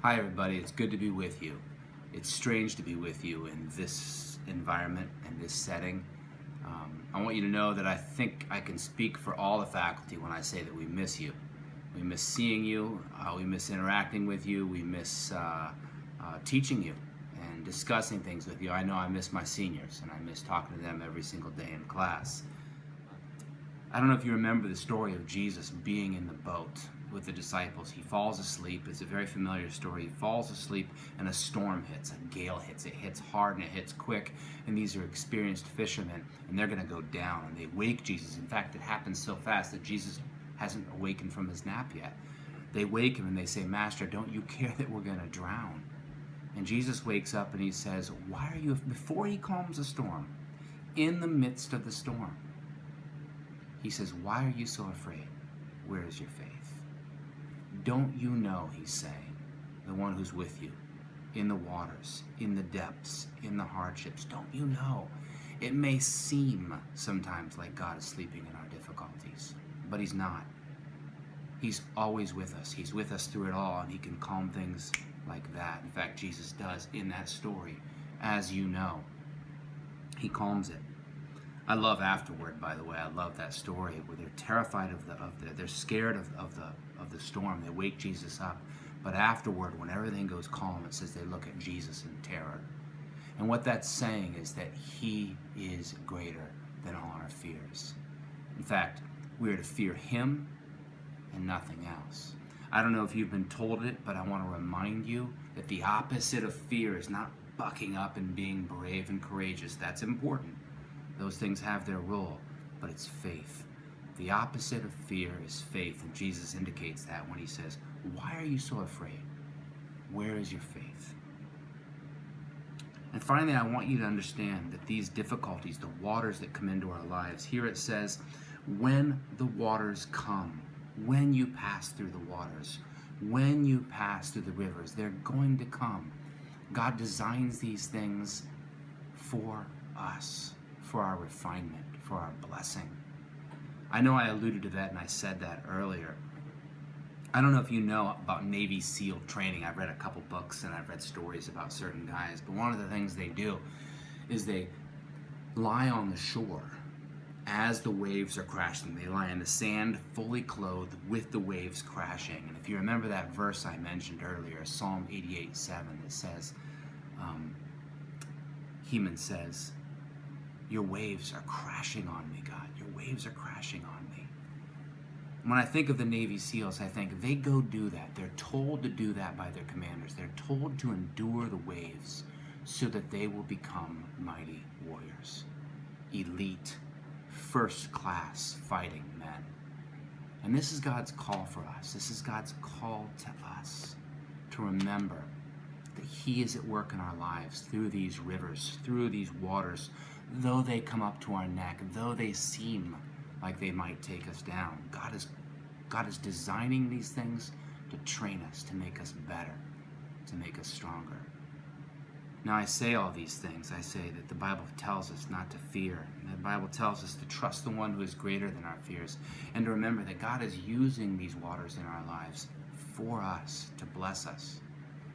Hi everybody, it's good to be with you. It's strange to be with you in this environment and this setting. I want you to know that I think I can speak for all the faculty when I say that we miss you. We miss seeing you, we miss interacting with you, we miss teaching you and discussing things with you. I know I miss my seniors and I miss talking to them every single day in class. I don't know if you remember the story of Jesus being in the boat with the disciples. He falls asleep. It's a very familiar story. He falls asleep and a storm hits, a gale hits. It hits hard and it hits quick. And these are experienced fishermen and they're going to go down. And they wake Jesus. In fact, it happens so fast that Jesus hasn't awakened from his nap yet. They wake him and they say, "Master, don't you care that we're going to drown?" And Jesus wakes up and he says, "Why are you," before he calms the storm, in the midst of the storm, he says, "Why are you so afraid? Where is your faith?" Don't you know, he's saying, the one who's with you, in the waters, in the depths, in the hardships, don't you know? It may seem sometimes like God is sleeping in our difficulties, but he's not. He's always with us. He's with us through it all, and he can calm things like that. In fact, Jesus does in that story, as you know. He calms it. I love afterward, by the way. I love that story where they're terrified they're scared of the storm. They wake Jesus up, but afterward, when everything goes calm, it says they look at Jesus in terror. And what that's saying is that he is greater than all our fears. In fact, we are to fear him and nothing else. I don't know if you've been told it, but I want to remind you that the opposite of fear is not bucking up and being brave and courageous. That's important. Those things have their role, but it's faith. The opposite of fear is faith, and Jesus indicates that when he says, "Why are you so afraid? Where is your faith?" And finally, I want you to understand that these difficulties, the waters that come into our lives, here it says, when the waters come, when you pass through the waters, when you pass through the rivers, they're going to come. God designs these things for us, for our refinement, for our blessing. I know I alluded to that and I said that earlier. I don't know if you know about Navy SEAL training. I've read a couple books and I've read stories about certain guys, but one of the things they do is they lie on the shore as the waves are crashing. They lie in the sand fully clothed with the waves crashing. And if you remember that verse I mentioned earlier, Psalm 88:7, it says, Heman says, "Your waves are crashing on me, God. Your waves are crashing on me." When I think of the Navy SEALs, I think they go do that. They're told to do that by their commanders. They're told to endure the waves so that they will become mighty warriors, elite, first-class fighting men. And this is God's call for us. This is God's call to us to remember that he is at work in our lives through these rivers, through these waters, though they come up to our neck, though they seem like they might take us down. God is designing these things to train us, to make us better, to make us stronger. Now I say all these things. I say that the Bible tells us not to fear. The Bible tells us to trust the one who is greater than our fears, and to remember that God is using these waters in our lives for us, to bless us,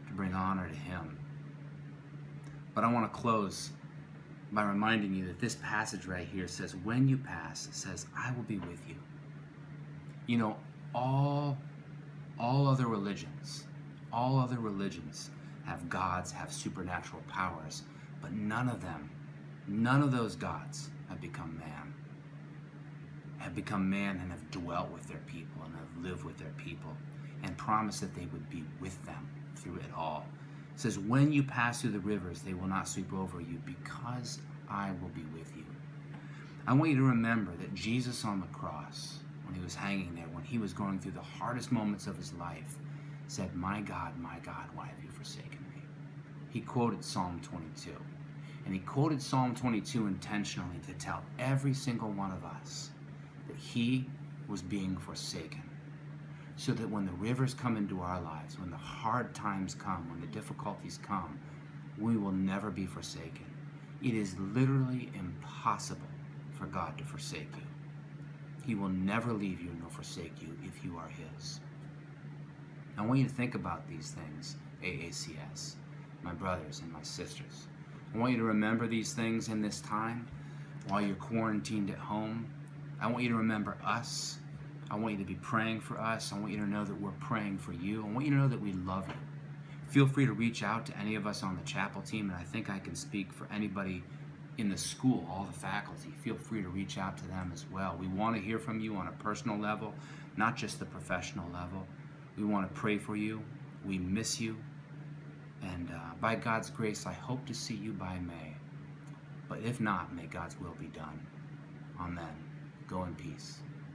to bring honor to him. But I want to close by reminding you that this passage right here says, when you pass, it says, I will be with you. You know, all other religions have gods, have supernatural powers, but none of those gods have become man and have dwelt with their people and have lived with their people and promised that they would be with them through it all. It says, when you pass through the rivers, they will not sweep over you, because I will be with you. I want you to remember that Jesus on the cross, when he was hanging there, when he was going through the hardest moments of his life, said, my God, why have you forsaken me?" He quoted Psalm 22. And he quoted Psalm 22 intentionally to tell every single one of us that he was being forsaken, so that when the rivers come into our lives, when the hard times come, when the difficulties come, we will never be forsaken. It is literally impossible for God to forsake you. He will never leave you nor forsake you if you are his. I want you to think about these things AACS, my brothers and my sisters. I want you to remember these things in this time while you're quarantined at home. I want you to remember us. I want you to be praying for us. I want you to know that we're praying for you. I want you to know that we love you. Feel free to reach out to any of us on the chapel team, and I think I can speak for anybody in the school, all the faculty. Feel free to reach out to them as well. We want to hear from you on a personal level, not just the professional level. We want to pray for you. We miss you. And by God's grace, I hope to see you by May. But if not, may God's will be done. Amen. Go in peace.